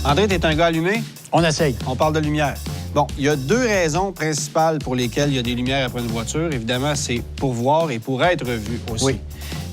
André, t'es un gars allumé? On essaye. On parle de lumière. Bon, il y a deux raisons principales pour lesquelles il y a des lumières après une voiture. Évidemment, c'est pour voir et pour être vu aussi. Oui.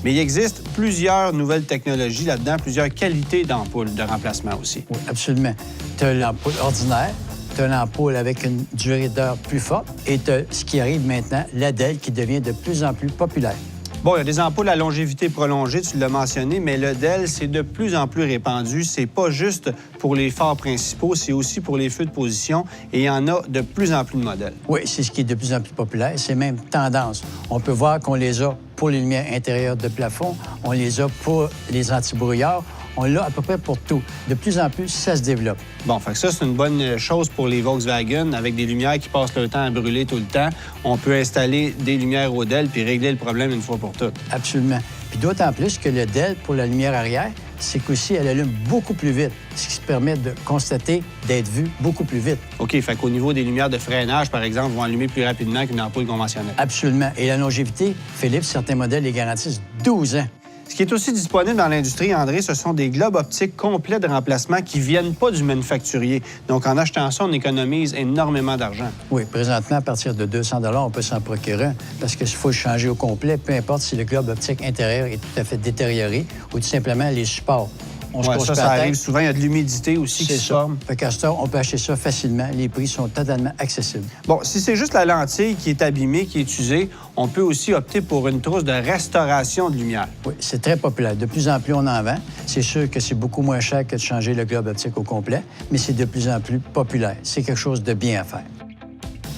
Mais il existe plusieurs nouvelles technologies là-dedans, plusieurs qualités d'ampoules de remplacement aussi. Oui, absolument. Tu as l'ampoule ordinaire, tu as l'ampoule avec une durée d'heure plus forte et tu as ce qui arrive maintenant, l'ADEL, qui devient de plus en plus populaire. Bon, il y a des ampoules à longévité prolongée, tu l'as mentionné, mais le DEL, c'est de plus en plus répandu. C'est pas juste pour les phares principaux, c'est aussi pour les feux de position et il y en a de plus en plus de modèles. Oui, c'est ce qui est de plus en plus populaire. C'est même tendance. On peut voir qu'on les a pour les lumières intérieures de plafond, on les a pour les antibrouillards, on l'a à peu près pour tout. De plus en plus, ça se développe. Bon, fait que ça, c'est une bonne chose pour les Volkswagen. Avec des lumières qui passent leur temps à brûler tout le temps, on peut installer des lumières au DEL puis régler le problème une fois pour toutes. Absolument. Puis d'autant plus que le DEL, pour la lumière arrière, c'est qu'aussi, elle allume beaucoup plus vite, ce qui se permet de constater, d'être vu beaucoup plus vite. OK, fait qu'au niveau des lumières de freinage, par exemple, vont allumer plus rapidement qu'une ampoule conventionnelle. Absolument. Et la longévité, Philippe, certains modèles les garantissent 12 ans. Ce qui est aussi disponible dans l'industrie, André, ce sont des globes optiques complets de remplacement qui ne viennent pas du manufacturier. Donc, en achetant ça, on économise énormément d'argent. Oui, présentement, à partir de 200 on peut s'en procurer un parce qu'il faut le changer au complet, peu importe si le globe optique intérieur est tout à fait détérioré ou tout simplement les supports. Ça arrive souvent. Il y a de l'humidité aussi qui se forme. Fait qu'à ce temps, on peut acheter ça facilement. Les prix sont totalement accessibles. Bon, si c'est juste la lentille qui est abîmée, qui est usée, on peut aussi opter pour une trousse de restauration de lumière. Oui, c'est très populaire. De plus en plus, on en vend. C'est sûr que c'est beaucoup moins cher que de changer le globe optique au complet, mais c'est de plus en plus populaire. C'est quelque chose de bien à faire.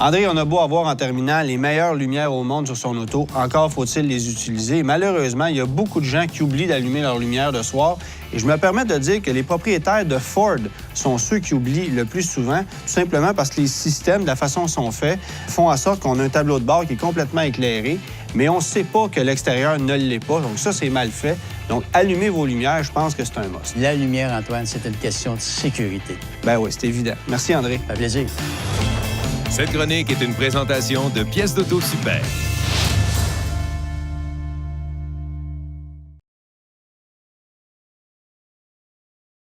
André, on a beau avoir en terminant les meilleures lumières au monde sur son auto, encore faut-il les utiliser. Malheureusement, il y a beaucoup de gens qui oublient d'allumer leur lumière de soir. Et je me permets de dire que les propriétaires de Ford sont ceux qui oublient le plus souvent, tout simplement parce que les systèmes, de la façon dont sont faits, font en sorte qu'on a un tableau de bord qui est complètement éclairé, mais on ne sait pas que l'extérieur ne l'est pas. Donc ça, c'est mal fait. Donc, allumez vos lumières, je pense que c'est un must. La lumière, Antoine, c'est une question de sécurité. Ben oui, c'est évident. Merci, André. Ça fait plaisir. Cette chronique est une présentation de Pièces d'Auto Super.